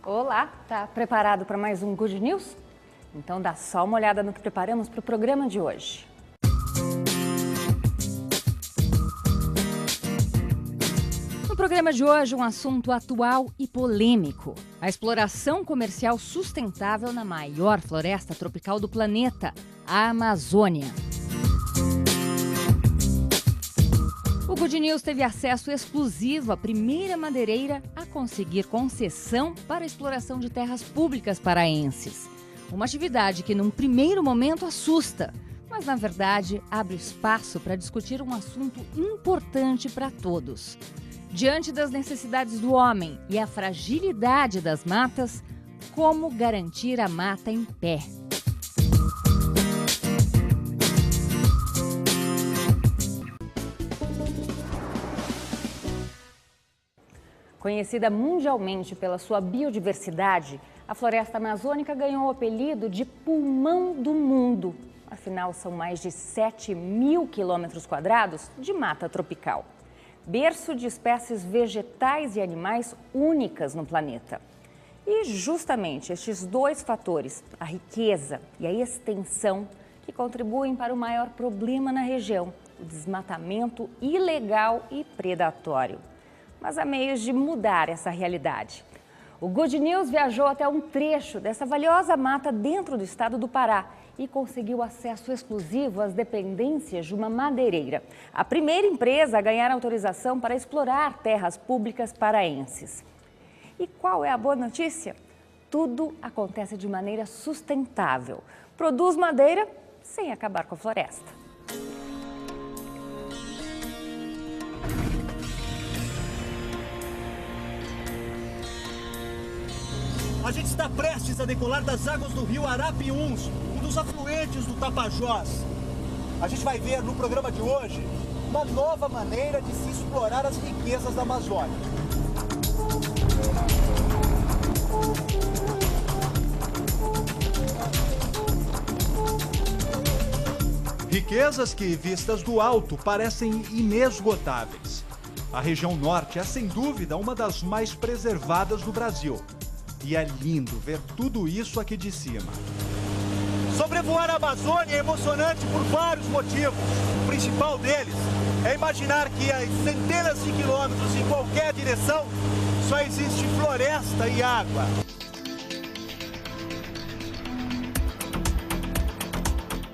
Olá, tá preparado para mais um Good News? Então dá só uma olhada no que preparamos para o programa de hoje. No programa de hoje, um assunto atual e polêmico: a exploração comercial sustentável na maior floresta tropical do planeta, a Amazônia. O Good News teve acesso exclusivo à primeira madeireira a conseguir concessão para a exploração de terras públicas paraenses. Uma atividade que, num primeiro momento, assusta, mas, na verdade, abre espaço para discutir um assunto importante para todos. Diante das necessidades do homem e a fragilidade das matas, como garantir a mata em pé? Conhecida mundialmente pela sua biodiversidade, a floresta amazônica ganhou o apelido de pulmão do mundo. Afinal, são mais de 7.000 quilômetros quadrados de mata tropical. Berço de espécies vegetais e animais únicas no planeta. E justamente estes dois fatores, a riqueza e a extensão, que contribuem para o maior problema na região, o desmatamento ilegal e predatório. Mas há meios de mudar essa realidade. O Good News viajou até um trecho dessa valiosa mata dentro do estado do Pará e conseguiu acesso exclusivo às dependências de uma madeireira. A primeira empresa a ganhar autorização para explorar terras públicas paraenses. E qual é a boa notícia? Tudo acontece de maneira sustentável. Produz madeira sem acabar com a floresta. A gente está prestes a decolar das águas do rio Arapiuns, um dos afluentes do Tapajós. A gente vai ver no programa de hoje uma nova maneira de se explorar as riquezas da Amazônia. Riquezas que, vistas do alto, parecem inesgotáveis. A região norte é, sem dúvida, uma das mais preservadas do Brasil. E é lindo ver tudo isso aqui de cima. Sobrevoar a Amazônia é emocionante por vários motivos. O principal deles é imaginar que a centenas de quilômetros em qualquer direção só existe floresta e água.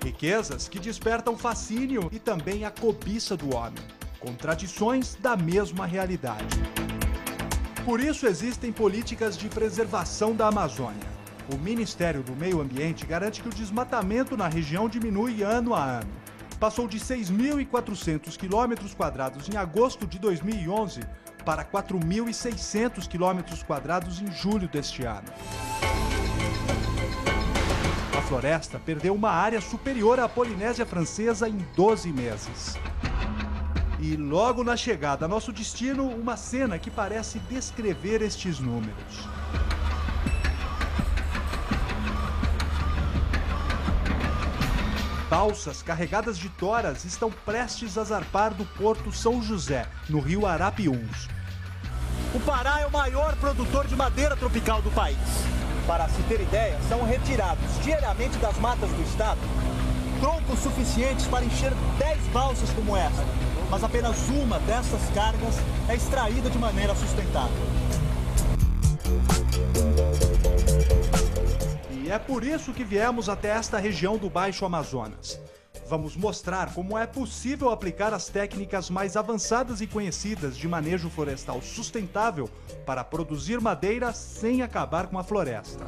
Riquezas que despertam fascínio e também a cobiça do homem. Contradições da mesma realidade. Por isso existem políticas de preservação da Amazônia. O Ministério do Meio Ambiente garante que o desmatamento na região diminui ano a ano. Passou de 6.400 quilômetros quadrados em agosto de 2011 para 4.600 quilômetros quadrados em julho deste ano. A floresta perdeu uma área superior à Polinésia Francesa em 12 meses. E logo na chegada a nosso destino, uma cena que parece descrever estes números. Balsas carregadas de toras estão prestes a zarpar do Porto São José, no rio Arapiuns. O Pará é o maior produtor de madeira tropical do país. Para se ter ideia, são retirados diariamente das matas do estado troncos suficientes para encher 10 balsas como essa. Mas apenas uma dessas cargas é extraída de maneira sustentável. E é por isso que viemos até esta região do Baixo Amazonas. Vamos mostrar como é possível aplicar as técnicas mais avançadas e conhecidas de manejo florestal sustentável para produzir madeira sem acabar com a floresta.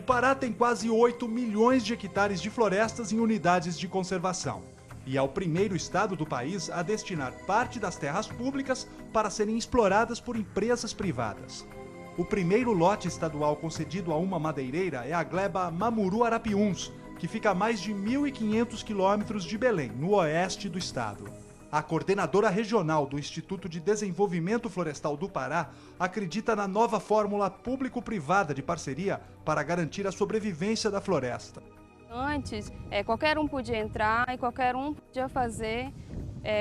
O Pará tem quase 8 milhões de hectares de florestas em unidades de conservação. E é o primeiro estado do país a destinar parte das terras públicas para serem exploradas por empresas privadas. O primeiro lote estadual concedido a uma madeireira é a gleba Mamuru Arapiuns, que fica a mais de 1.500 quilômetros de Belém, no oeste do estado. A coordenadora regional do Instituto de Desenvolvimento Florestal do Pará acredita na nova fórmula público-privada de parceria para garantir a sobrevivência da floresta. Antes, qualquer um podia entrar e qualquer um podia fazer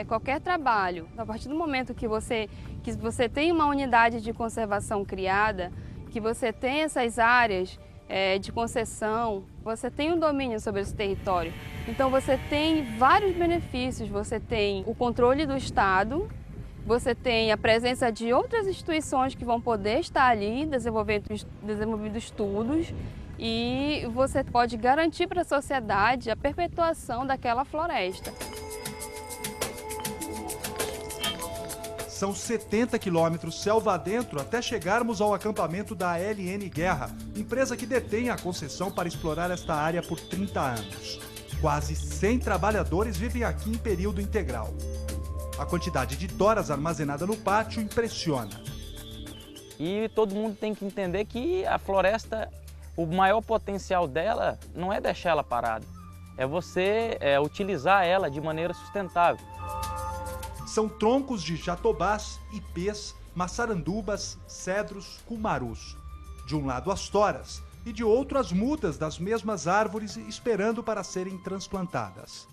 qualquer trabalho, a partir do momento que você tem uma unidade de conservação criada, que você tem essas áreas de concessão, você tem um domínio sobre esse território. Então você tem vários benefícios, você tem o controle do Estado, você tem a presença de outras instituições que vão poder estar ali desenvolvendo estudos, e você pode garantir para a sociedade a perpetuação daquela floresta. São 70 quilômetros selva adentro até chegarmos ao acampamento da LN Guerra, empresa que detém a concessão para explorar esta área por 30 anos. Quase 100 trabalhadores vivem aqui em período integral. A quantidade de toras armazenada no pátio impressiona. E todo mundo tem que entender que a floresta, o maior potencial dela não é deixar ela parada, é você utilizar ela de maneira sustentável. São troncos de jatobás, ipês, maçarandubas, cedros, cumarus. De um lado as toras e de outro as mudas das mesmas árvores esperando para serem transplantadas.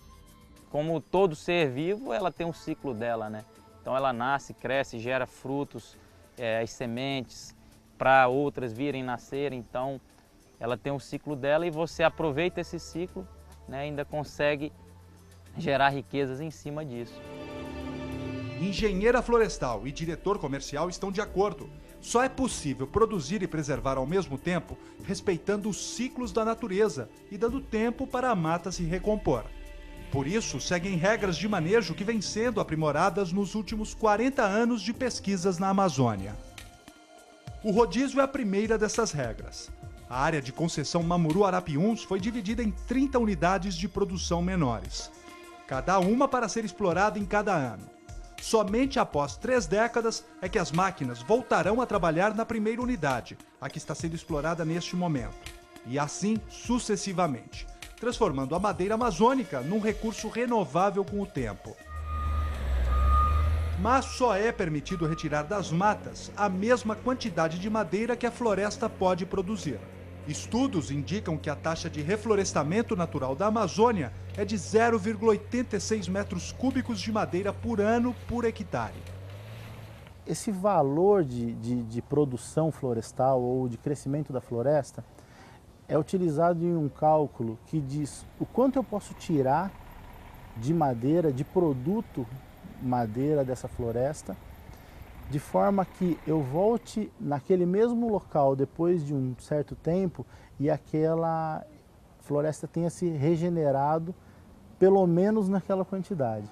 Como todo ser vivo, ela tem um ciclo dela, né? Então ela nasce, cresce, gera frutos, as sementes, para outras virem nascer. Então ela tem um ciclo dela e você aproveita esse ciclo, né? Ainda consegue gerar riquezas em cima disso. Engenheira florestal e diretor comercial estão de acordo. Só é possível produzir e preservar ao mesmo tempo, respeitando os ciclos da natureza e dando tempo para a mata se recompor. Por isso, seguem regras de manejo que vêm sendo aprimoradas nos últimos 40 anos de pesquisas na Amazônia. O rodízio é a primeira dessas regras. A área de concessão Mamuru-Arapiuns foi dividida em 30 unidades de produção menores, cada uma para ser explorada em cada ano. Somente após 3 décadas é que as máquinas voltarão a trabalhar na primeira unidade, a que está sendo explorada neste momento. E assim sucessivamente, transformando a madeira amazônica num recurso renovável com o tempo. Mas só é permitido retirar das matas a mesma quantidade de madeira que a floresta pode produzir. Estudos indicam que a taxa de reflorestamento natural da Amazônia é de 0,86 metros cúbicos de madeira por ano por hectare. Esse valor de produção florestal ou de crescimento da floresta é utilizado em um cálculo que diz o quanto eu posso tirar de madeira, de produto madeira dessa floresta, de forma que eu volte naquele mesmo local depois de um certo tempo e aquela floresta tenha se regenerado pelo menos naquela quantidade.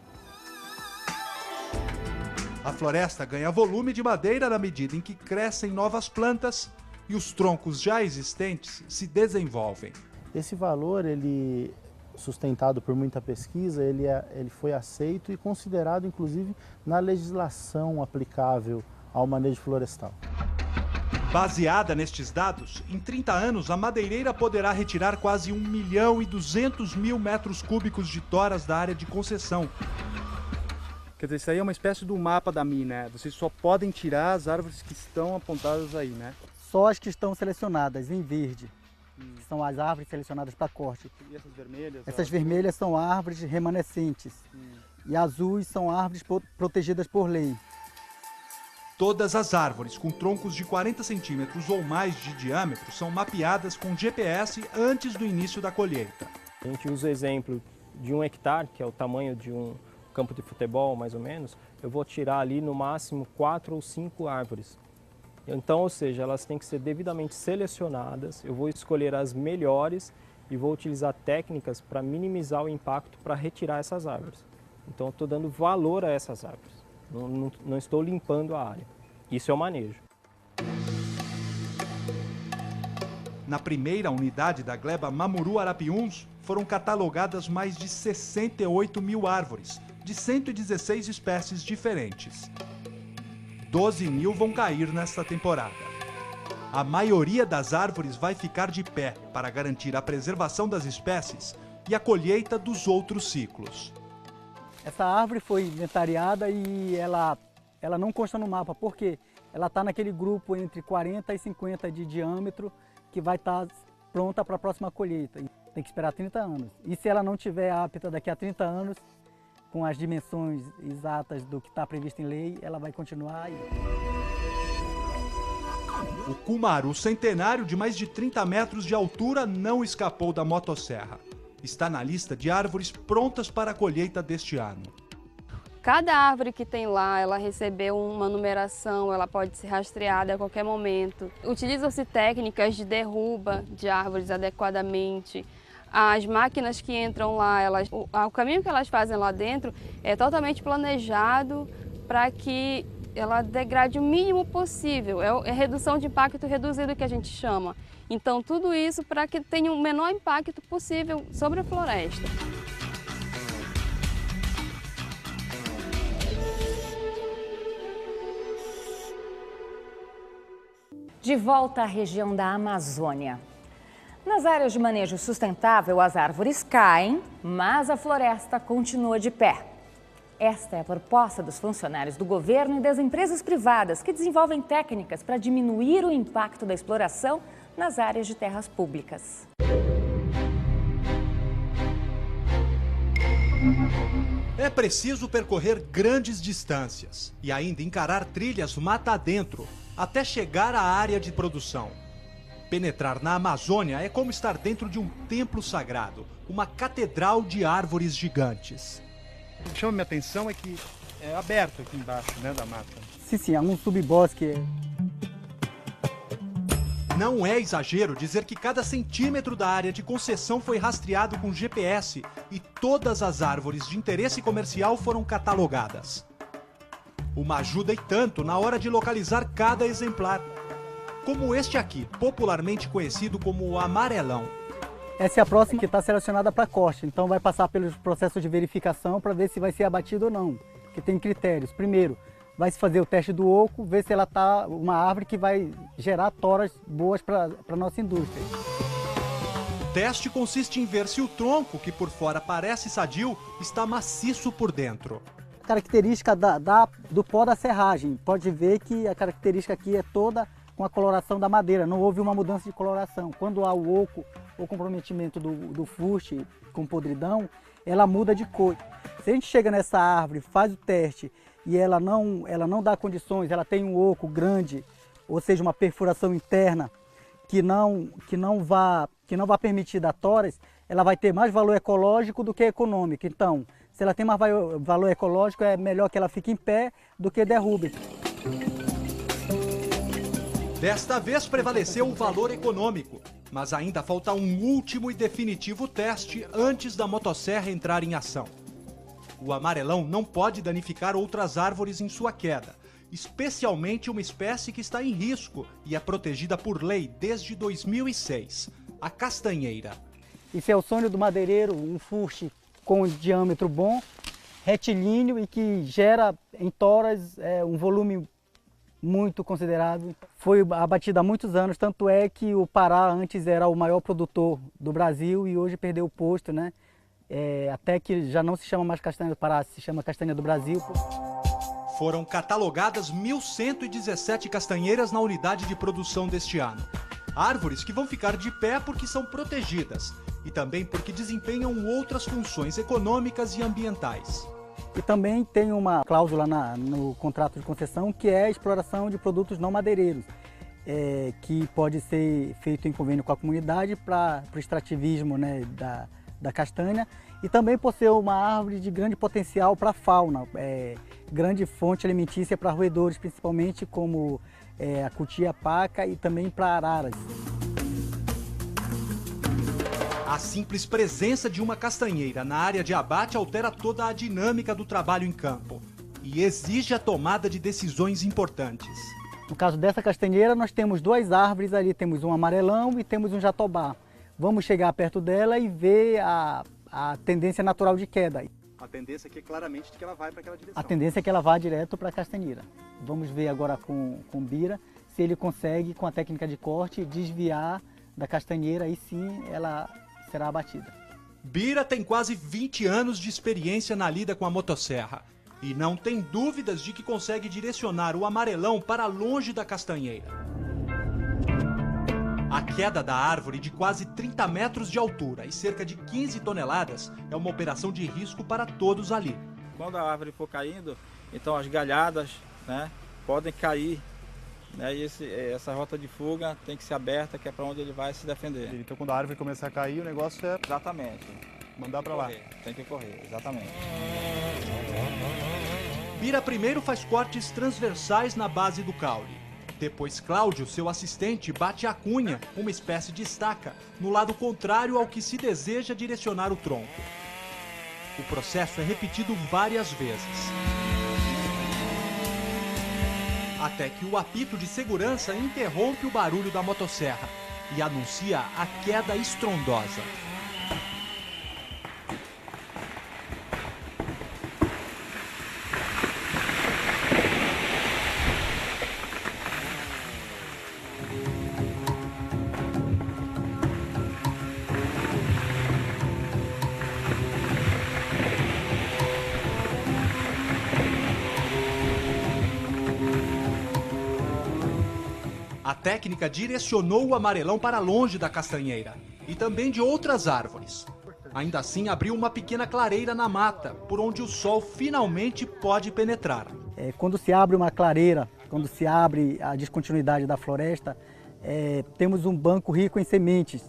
A floresta ganha volume de madeira na medida em que crescem novas plantas e os troncos já existentes se desenvolvem. Esse valor, ele, sustentado por muita pesquisa, ele foi aceito e considerado, inclusive, na legislação aplicável ao manejo florestal. Baseada nestes dados, em 30 anos a madeireira poderá retirar quase 1.200.000 metros cúbicos de toras da área de concessão. Quer dizer, isso aí é uma espécie do mapa da mina, né? Vocês só podem tirar as árvores que estão apontadas aí, né? Só as que estão selecionadas em verde, que são as árvores selecionadas para corte. E essas vermelhas? Essas vermelhas são árvores remanescentes e azuis são árvores protegidas por lei. Todas as árvores com troncos de 40 centímetros ou mais de diâmetro são mapeadas com GPS antes do início da colheita. A gente usa o exemplo de 1 hectare, que é o tamanho de um campo de futebol, mais ou menos. Eu vou tirar ali no máximo 4 ou 5 árvores. Então, ou seja, elas têm que ser devidamente selecionadas, eu vou escolher as melhores e vou utilizar técnicas para minimizar o impacto para retirar essas árvores. Então, eu estou dando valor a essas árvores, não estou limpando a área. Isso é o manejo. Na primeira unidade da gleba Mamuru-Arapiuns, foram catalogadas mais de 68.000 árvores, de 116 espécies diferentes. 12.000 vão cair nesta temporada. A maioria das árvores vai ficar de pé para garantir a preservação das espécies e a colheita dos outros ciclos. Essa árvore foi inventariada e ela não consta no mapa, porque ela está naquele grupo entre 40 e 50 de diâmetro que vai estar pronta para a próxima colheita. Tem que esperar 30 anos. E se ela não estiver apta daqui a 30 anos, com as dimensões exatas do que está previsto em lei, ela vai continuar aí. O cumaru centenário de mais de 30 metros de altura não escapou da motosserra. Está na lista de árvores prontas para a colheita deste ano. Cada árvore que tem lá, ela recebeu uma numeração, ela pode ser rastreada a qualquer momento. Utilizam-se técnicas de derruba de árvores adequadamente. As máquinas que entram lá, o caminho que elas fazem lá dentro é totalmente planejado para que ela degrade o mínimo possível. É redução de impacto reduzido que a gente chama. Então, tudo isso para que tenha o menor impacto possível sobre a floresta. De volta à região da Amazônia. Nas áreas de manejo sustentável, as árvores caem, mas a floresta continua de pé. Esta é a proposta dos funcionários do governo e das empresas privadas que desenvolvem técnicas para diminuir o impacto da exploração nas áreas de terras públicas. É preciso percorrer grandes distâncias e ainda encarar trilhas mata adentro até chegar à área de produção. Penetrar na Amazônia é como estar dentro de um templo sagrado, uma catedral de árvores gigantes. O que chama minha atenção é que é aberto aqui embaixo, né, da mata. Sim, é um subbosque. Não é exagero dizer que cada centímetro da área de concessão foi rastreado com GPS e todas as árvores de interesse comercial foram catalogadas. Uma ajuda e tanto na hora de localizar cada exemplar. Como este aqui, popularmente conhecido como o amarelão. Essa é a próxima que está selecionada para corte, então vai passar pelos processos de verificação para ver se vai ser abatido ou não, que tem critérios. Primeiro, vai se fazer o teste do oco, ver se ela está uma árvore que vai gerar toras boas para a nossa indústria. O teste consiste em ver se o tronco, que por fora parece sadio, está maciço por dentro. Característica do pó da serragem, pode ver que a característica aqui é toda com a coloração da madeira, não houve uma mudança de coloração. Quando há o oco ou comprometimento do fuste com podridão, ela muda de cor. Se a gente chega nessa árvore, faz o teste e ela não dá condições, ela tem um oco grande, ou seja, uma perfuração interna que não vá permitir dar toras, ela vai ter mais valor ecológico do que econômico. Então, se ela tem mais valor ecológico, é melhor que ela fique em pé do que derrube. Desta vez prevaleceu o valor econômico, mas ainda falta um último e definitivo teste antes da motosserra entrar em ação. O amarelão não pode danificar outras árvores em sua queda, especialmente uma espécie que está em risco e é protegida por lei desde 2006, a castanheira. Isso é o sonho do madeireiro, um fuste com diâmetro bom, retilíneo e que gera em toras um volume muito considerável. Foi abatida há muitos anos, tanto é que o Pará antes era o maior produtor do Brasil e hoje perdeu o posto, né? Até que já não se chama mais castanha do Pará, se chama castanha do Brasil. Foram catalogadas 1.117 castanheiras na unidade de produção deste ano. Árvores que vão ficar de pé porque são protegidas e também porque desempenham outras funções econômicas e ambientais. E também tem uma cláusula no contrato de concessão que é a exploração de produtos não madeireiros, que pode ser feito em convênio com a comunidade para o extrativismo, né, da castanha e também por ser uma árvore de grande potencial para a fauna, grande fonte alimentícia para roedores, principalmente como a cutia-paca e também para araras. A simples presença de uma castanheira na área de abate altera toda a dinâmica do trabalho em campo e exige a tomada de decisões importantes. No caso dessa castanheira, nós temos duas árvores ali, temos um amarelão e temos um jatobá. Vamos chegar perto dela e ver a tendência natural de queda. A tendência aqui é claramente de que ela vai para aquela direção. A tendência é que ela vá direto para a castanheira. Vamos ver agora com Bira se ele consegue, com a técnica de corte, desviar da castanheira e sim ela será abatida. Bira tem quase 20 anos de experiência na lida com a motosserra e não tem dúvidas de que consegue direcionar o amarelão para longe da castanheira. A queda da árvore de quase 30 metros de altura e cerca de 15 toneladas é uma operação de risco para todos ali. Quando a árvore for caindo, então as galhadas, né, podem cair, né, e essa rota de fuga tem que ser aberta, que é para onde ele vai se defender. Então quando a árvore começar a cair, o negócio é Exatamente. mandar para lá. Tem que correr, exatamente. Bira primeiro faz cortes transversais na base do caule. Depois Cláudio, seu assistente, bate a cunha, uma espécie de estaca, no lado contrário ao que se deseja direcionar o tronco. O processo é repetido várias vezes. Até que o apito de segurança interrompe o barulho da motosserra e anuncia a queda estrondosa. A técnica direcionou o amarelão para longe da castanheira e também de outras árvores. Ainda assim, abriu uma pequena clareira na mata, por onde o sol finalmente pode penetrar. Quando se abre uma clareira, quando se abre a descontinuidade da floresta, temos um banco rico em sementes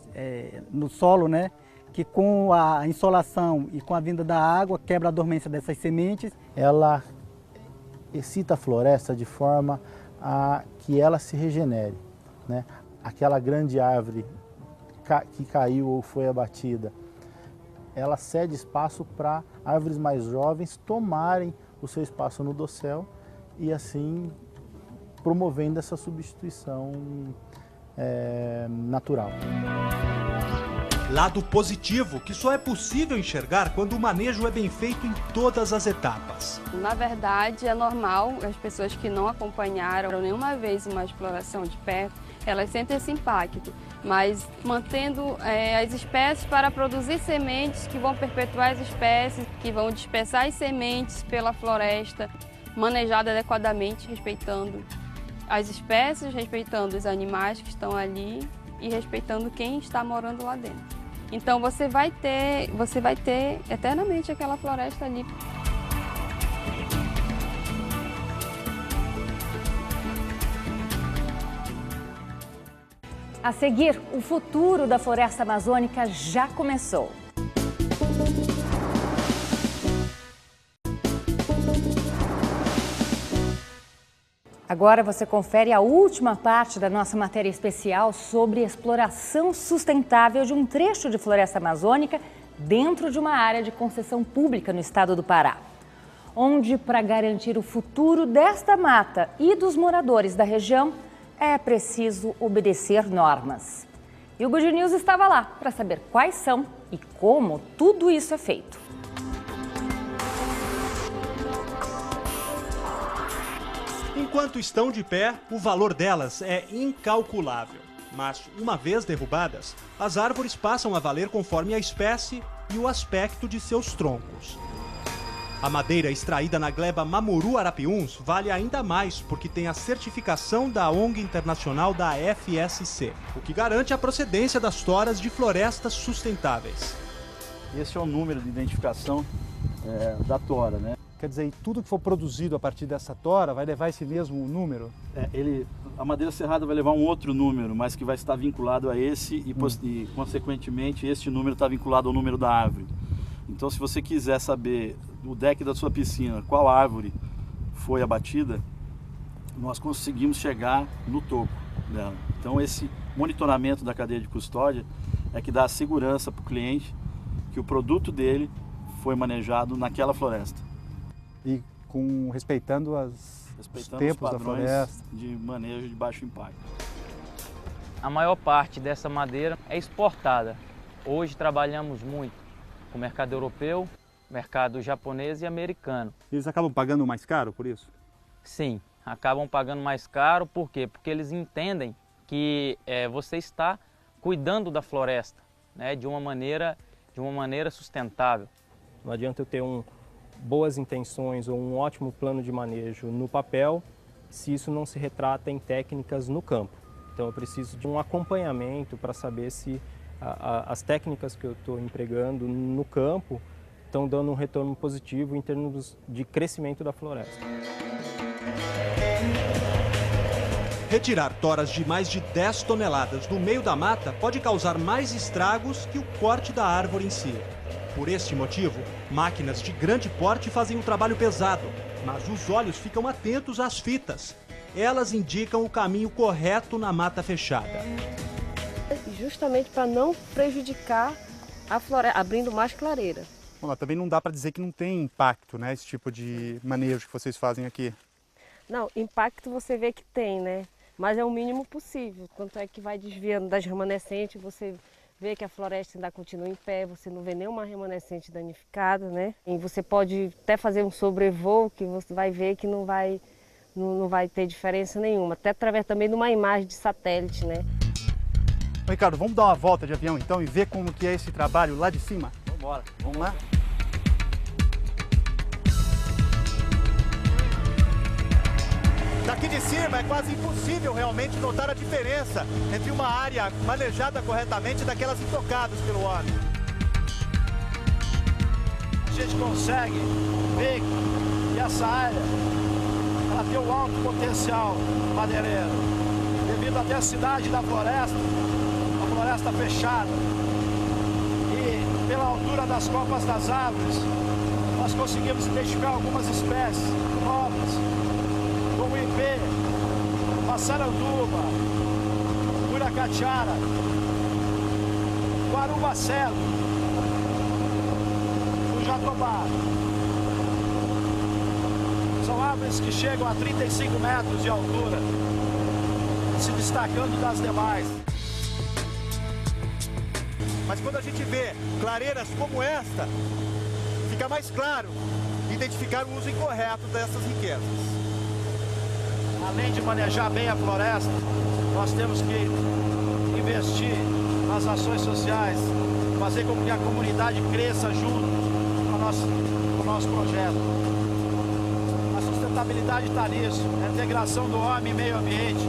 no solo, né? Que com a insolação e com a vinda da água quebra a dormência dessas sementes. Ela excita a floresta de forma a que ela se regenere, né? Aquela grande árvore que caiu ou foi abatida, ela cede espaço para árvores mais jovens tomarem o seu espaço no dossel e assim promovendo essa substituição natural. Lado positivo, que só é possível enxergar quando o manejo é bem feito em todas as etapas. Na verdade, é normal as pessoas que não acompanharam nenhuma vez uma exploração de perto, elas sentem esse impacto, mas mantendo as espécies para produzir sementes que vão perpetuar as espécies, que vão dispersar as sementes pela floresta, manejada adequadamente, respeitando as espécies, respeitando os animais que estão ali e respeitando quem está morando lá dentro. Então você vai ter eternamente aquela floresta ali. A seguir, o futuro da floresta amazônica já começou. Agora você confere a última parte da nossa matéria especial sobre exploração sustentável de um trecho de floresta amazônica dentro de uma área de concessão pública no estado do Pará, onde, para garantir o futuro desta mata e dos moradores da região, é preciso obedecer normas. E o Good News estava lá para saber quais são e como tudo isso é feito. Enquanto estão de pé, o valor delas é incalculável. Mas, uma vez derrubadas, as árvores passam a valer conforme a espécie e o aspecto de seus troncos. A madeira extraída na gleba Mamuru Arapiuns vale ainda mais porque tem a certificação da ONG internacional da FSC, o que garante a procedência das toras de florestas sustentáveis. Esse é o número de identificação da tora, né? Quer dizer, tudo que for produzido a partir dessa tora vai levar esse mesmo número? A madeira serrada vai levar um outro número, mas que vai estar vinculado a esse e consequentemente, este número está vinculado ao número da árvore. Então, se você quiser saber do deck da sua piscina qual árvore foi abatida, nós conseguimos chegar no topo dela. Então, esse monitoramento da cadeia de custódia é que dá a segurança para o cliente que o produto dele foi manejado naquela floresta. E respeitando os tempos da floresta. De manejo de baixo impacto. A maior parte dessa madeira é exportada. Hoje trabalhamos muito com o mercado europeu, mercado japonês e americano. Eles acabam pagando mais caro por isso? Sim, acabam pagando mais caro. Por quê? Porque eles entendem que você está cuidando da floresta, né, de uma maneira sustentável. Não adianta eu ter boas intenções ou um ótimo plano de manejo no papel se isso não se retrata em técnicas no campo. Então eu preciso de um acompanhamento para saber se as técnicas que eu estou empregando no campo estão dando um retorno positivo em termos de crescimento da floresta. Retirar toras de mais de 10 toneladas do meio da mata pode causar mais estragos que o corte da árvore em si. Por este motivo, máquinas de grande porte fazem um trabalho pesado, mas os olhos ficam atentos às fitas. Elas indicam o caminho correto na mata fechada. Justamente para não prejudicar a floresta, abrindo mais clareira. Bom, também não dá para dizer que não tem impacto, né, esse tipo de manejo que vocês fazem aqui. Não, impacto você vê que tem, né? Mas é o mínimo possível. Tanto é que vai desviando das remanescentes, você vê que a floresta ainda continua em pé, você não vê nenhuma remanescente danificada, né? E você pode até fazer um sobrevoo que você vai ver que não vai ter diferença nenhuma. Até através também de uma imagem de satélite, né? Ricardo, vamos dar uma volta de avião então e ver como que é esse trabalho lá de cima? Vamos embora. Vamos lá? Daqui de cima é quase impossível realmente notar a diferença entre uma área manejada corretamente e daquelas intocadas pelo homem. A gente consegue ver que essa área ela tem um alto potencial madeireiro, devido à densidade da floresta, a floresta fechada. E pela altura das copas das árvores, nós conseguimos identificar algumas espécies novas, como o ipê, passaranduba, curacatiara, guarubacelo, o jatobá. São árvores que chegam a 35 metros de altura, se destacando das demais. Mas quando a gente vê clareiras como esta, fica mais claro identificar o uso incorreto dessas riquezas. Além de manejar bem a floresta, nós temos que investir nas ações sociais, fazer com que a comunidade cresça junto com o nosso projeto. A sustentabilidade está nisso, a integração do homem e meio ambiente,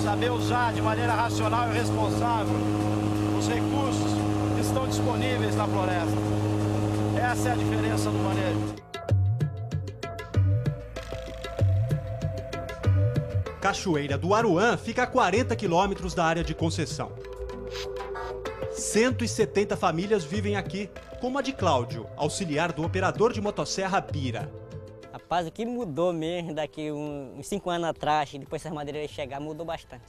saber usar de maneira racional e responsável os recursos que estão disponíveis na floresta. Essa é a diferença do manejo. Cachoeira do Aruã fica a 40 quilômetros da área de concessão. 170 famílias vivem aqui, como a de Cláudio, auxiliar do operador de motosserra Bira. Rapaz, o que mudou mesmo daqui uns 5 anos atrás, depois que essas madeireiras chegaram, mudou bastante.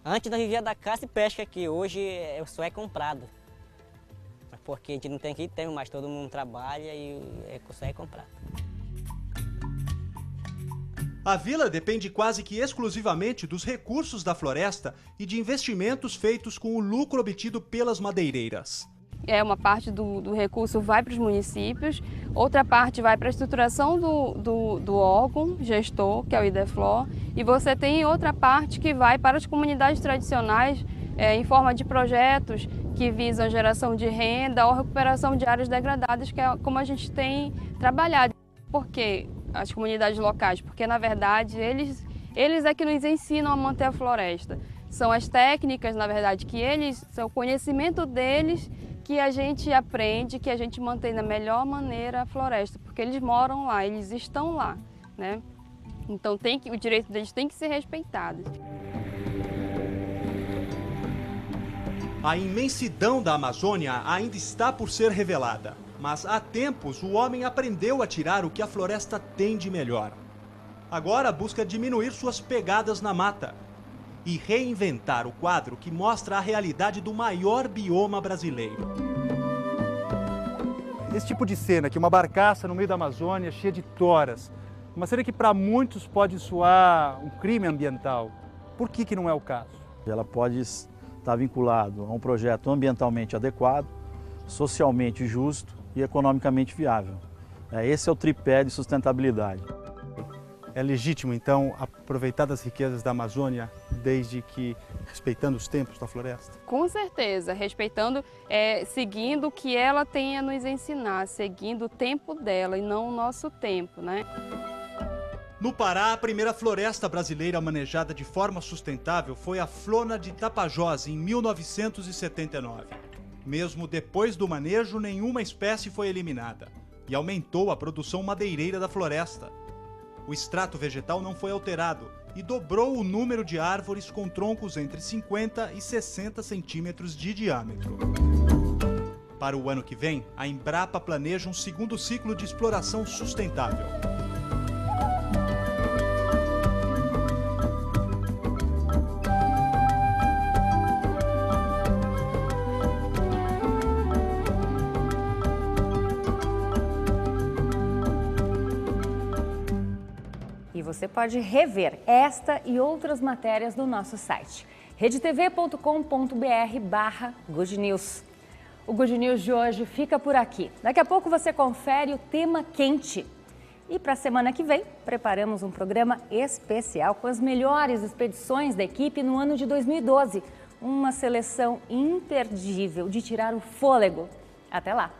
Antes nós vivíamos da caça e pesca aqui, hoje só é comprado. Porque a gente não tem aqui, tem, mas todo mundo trabalha e só é comprado. A vila depende quase que exclusivamente dos recursos da floresta e de investimentos feitos com o lucro obtido pelas madeireiras. Uma parte do recurso vai para os municípios, outra parte vai para a estruturação do órgão gestor, que é o Ideflor, e você tem outra parte que vai para as comunidades tradicionais em forma de projetos que visam geração de renda ou recuperação de áreas degradadas, que é como a gente tem trabalhado. Por quê? As comunidades locais, porque na verdade eles é que nos ensinam a manter a floresta. São as técnicas, na verdade, são o conhecimento deles que a gente aprende, que a gente mantém da melhor maneira a floresta, porque eles moram lá, eles estão lá, né? Então o direito deles tem que ser respeitado. A imensidão da Amazônia ainda está por ser revelada. Mas há tempos o homem aprendeu a tirar o que a floresta tem de melhor. Agora busca diminuir suas pegadas na mata e reinventar o quadro que mostra a realidade do maior bioma brasileiro. Esse tipo de cena, que uma barcaça no meio da Amazônia cheia de toras, uma cena que para muitos pode soar um crime ambiental. Por que não é o caso? Ela pode estar vinculada a um projeto ambientalmente adequado, socialmente justo e economicamente viável. Esse é o tripé de sustentabilidade. É legítimo, então, aproveitar das riquezas da Amazônia, desde que respeitando os tempos da floresta? Com certeza, respeitando, seguindo o que ela tem a nos ensinar, seguindo o tempo dela e não o nosso tempo, né? No Pará, a primeira floresta brasileira manejada de forma sustentável foi a Flona de Tapajós, em 1979. Mesmo depois do manejo, nenhuma espécie foi eliminada e aumentou a produção madeireira da floresta. O extrato vegetal não foi alterado e dobrou o número de árvores com troncos entre 50 e 60 centímetros de diâmetro. Para o ano que vem, a Embrapa planeja um segundo ciclo de exploração sustentável. E você pode rever esta e outras matérias no nosso site, redetv.com.br/Good News. O Good News de hoje fica por aqui. Daqui a pouco você confere o tema quente. E para a semana que vem, preparamos um programa especial com as melhores expedições da equipe no ano de 2012. Uma seleção imperdível de tirar o fôlego. Até lá!